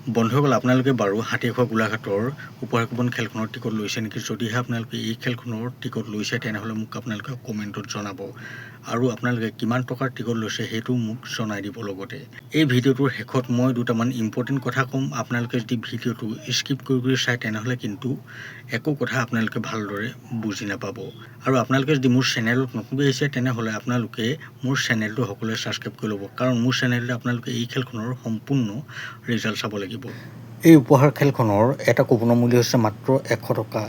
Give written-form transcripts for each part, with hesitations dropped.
বন্ধুসকল, আপোনালোকে বাৰু হাতীখোৱা গোলাঘাটৰ উপহাৰ কুপন খেলখনৰ টিকট লৈছে নেকি? যদিহে আপোনালোকে এই খেলখনৰ টিকট লৈছে তেনেহ'লে মোক আপোনালোকে কমেণ্টত জনাব আৰু আপোনালোকে কিমান টকাৰ টিকট লৈছে সেইটো মোক জনাই দিব। লগতে এই ভিডিঅ'টোৰ শেষত মই দুটামান ইম্পৰ্টেণ্ট কথা ক'ম। আপোনালোকে যদি ভিডিঅ'টো স্কিপ কৰি চায় তেনেহ'লে কিন্তু একো কথা আপোনালোকে ভালদৰে বুজি নাপাব। আৰু আপোনালোকে যদি মোৰ চেনেলত নতুনকৈ আহিছে তেনেহ'লে আপোনালোকে মোৰ চেনেলটো সকলোৱে ছাবস্ক্ৰাইব কৰি ল'ব, কাৰণ মোৰ চেনেলতে আপোনালোকে এই খেলখনৰ সম্পূৰ্ণ ৰিজাল্ট চাব লাগিব। এই উপহাৰ খেলখনৰ এটা কুপনৰ মূল্য হৈছে মাত্ৰ 100 টকা।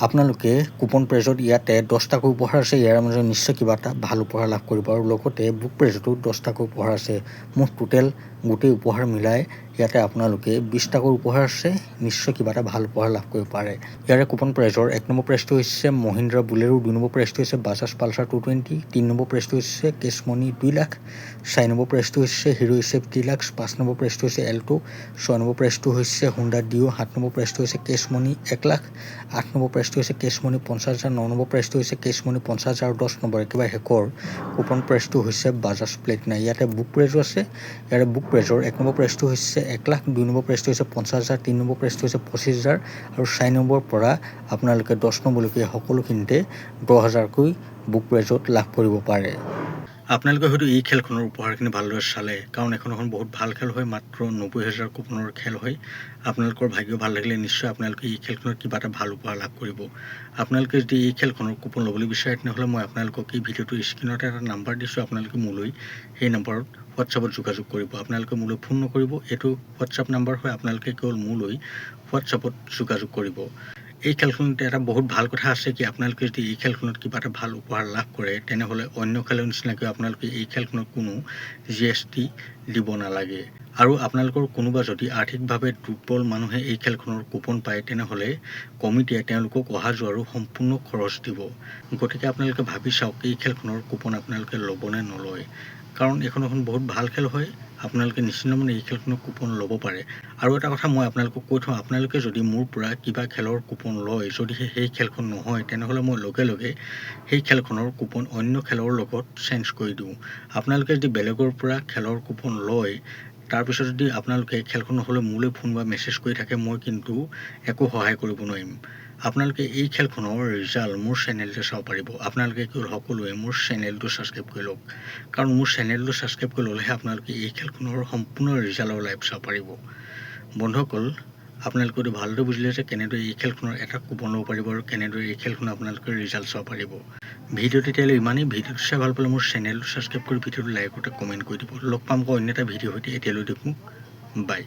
আপোনালোকে কুপন প্ৰাইজত ইয়াতে 10টাকৈ উপহাৰ আছে। ইয়াৰ মাজত নিশ্চয় কিবা এটা ভাল উপহাৰ লাভ কৰিব আৰু লগতে বুক প্ৰাইজতো 10টাকৈ উপহাৰ আছে। মুঠ টোটেল গোটেই উপহাৰ মিলাই ইয়াতে আপোনালোকে 20টাকৈ উপহাৰ আছে। নিশ্চয় কিবা এটা ভাল উপহাৰ লাভ কৰিব পাৰে। ইয়াৰে কুপন প্ৰাইজৰ 1 নম্বৰ প্ৰাইজটো হৈছে মহিন্দ্ৰা বুলেৰো, 2 নম্বৰ প্ৰাইজটো হৈছে বাজাজ পালচাৰ 220, 3 নম্বৰ প্ৰাইজটো হৈছে কেছ মনি 2 লাখ, 4 নম্বৰ প্ৰাইজটো হৈছে হিৰো এচএফ ডিলাক্স, 5 নম্বৰ প্ৰাইজটো হৈছে এল্টো, 6 নম্বৰ প্ৰাইজটো হৈছে হুণ্ডা ডিঅ, 7 নম্বৰ প্ৰাইজটো হৈছে কেছ মনি 1 লাখ, 8 নম্বৰ প্ৰাইজটো হৈছে কেছ মনি 50,000, 9 নম্বৰ প্ৰাইজটো হৈছে কেছ মনি 50,000 আৰু 10 নম্বৰ একেবাৰে শেষৰ কুপন প্ৰাইজটো হৈছে বাজাজ প্লেটিনা। ইয়াতে বুক প্ৰাইজো আছে। ইয়াৰে বুক প্ৰাইজৰ 1 নম্বৰ প্ৰাইজটো হৈছে 1 লাখ, 2 নম্বৰ প্ৰাইজটো হৈছে 50,000, 3 নম্বৰ প্ৰাইজটো হৈছে 25,000 আৰু 4 নম্বৰৰ পৰা আপোনালোকে 10 নম্বৰলৈকে সকলোখিনিতে 10,000কৈ বুক প্ৰাইজত লাভ কৰিব পাৰে। আপোনালোকে হয়তো এই খেলখনৰ উপহাৰখিনি ভালদৰে চালে, কাৰণ এখন বহুত ভাল খেল হয়। মাত্ৰ 90,000 কুপনৰ খেল হয়। আপোনালোকৰ ভাগ্য ভাল লাগিলে নিশ্চয় আপোনালোকে এই খেলখনত কিবা এটা ভাল উপহাৰ লাভ কৰিব। আপোনালোকে যদি এই খেলখনৰ কুপন ল'বলৈ বিচাৰে তেনেহ'লে মই আপোনালোকক এই ভিডিঅ'টোৰ স্ক্ৰীণত এটা নাম্বাৰ দিছোঁ। আপোনালোকে মোলৈ সেই নাম্বাৰত হোৱাটছআপত যোগাযোগ কৰিব। আপোনালোকে মোলৈ ফোন নকৰিব, এইটো হোৱাটছআপ নাম্বাৰ হয়। আপোনালোকে কেৱল মোলৈ হোৱাটছআপত যোগাযোগ কৰিব। এই খেলখনত এটা বহুত ভাল কথা আছে কি, আপোনালোকে যদি এই খেলখনত কিবা এটা ভাল উপহাৰ লাভ কৰে তেনেহ'লে অন্য খেলৰ নিচিনাকৈ আপোনালোকে এই খেলখনত কোনো GST দিব নালাগে। আৰু আপোনালোকৰ কোনোবা যদি আৰ্থিকভাৱে দুৰ্বল মানুহে এই খেলখনৰ কুপন পায় তেনেহ'লে কমিটিয়ে তেওঁলোকক অহা যোৱাৰো সম্পূৰ্ণ খৰচ দিব। গতিকে আপোনালোকে ভাবি চাওক এই খেলখনৰ কুপন আপোনালোকে ল'বনে নলয়, কাৰণ এইখন এখন বহুত ভাল খেল হয়। আপোনালোকে নিশ্চিন্ত মনে এই খেলখনৰ কুপন ল'ব পাৰে। আৰু এটা কথা মই আপোনালোকক কৈ থওঁ, আপোনালোকে যদি মোৰ পৰা কিবা খেলৰ কুপন লয়, যদিহে সেই খেলখন নহয় তেনেহ'লে মই লগে লগে সেই খেলখনৰ কুপন অন্য খেলৰ লগত চেঞ্জ কৰি দিওঁ। আপোনালোকে যদি বেলেগৰ পৰা খেলৰ কুপন লয়, তাৰপিছত যদি আপোনালোকে খেলখন নহ'লে মোলৈ ফোন বা মেছেজ কৰি থাকে, মই কিন্তু একো সহায় কৰিব নোৱাৰিম। আপোনালোকে এই খেলখনৰ ৰিজাল্ট মোৰ চেনেলতে চাব পাৰিব। আপোনালোকে কেৱল সকলোৱে মোৰ চেনেলটো ছাবস্ক্ৰাইব কৰি লওক, কাৰণ মোৰ চেনেলটো ছাবস্ক্ৰাইব কৰি ল'লেহে আপোনালোকে এই খেলখনৰ সম্পূৰ্ণ ৰিজাল্টৰ লাইভ চাব পাৰিব। বন্ধুসকল, আপোনালোকে হয়তো ভালদৰে বুজিলে যে কেনেদৰে এই খেলখনৰ এটা কুপন ল'ব পাৰিব আৰু কেনেদৰে এই খেলখনৰ আপোনালোকে ৰিজাল্ট চাব পাৰিব। ভিডিঅ'টো তেতিয়ালৈ ইমানেই। ভিডিঅ'টো চাই ভাল পালে মোৰ চেনেলটো ছাবস্ক্ৰাইব কৰি ভিডিঅ'টো লাইক আৰু কমেণ্ট কৰি দিব। লগ পাম অন্য এটা ভিডিঅ' সৈতে। এতিয়ালৈ দেখোঁ, বাই।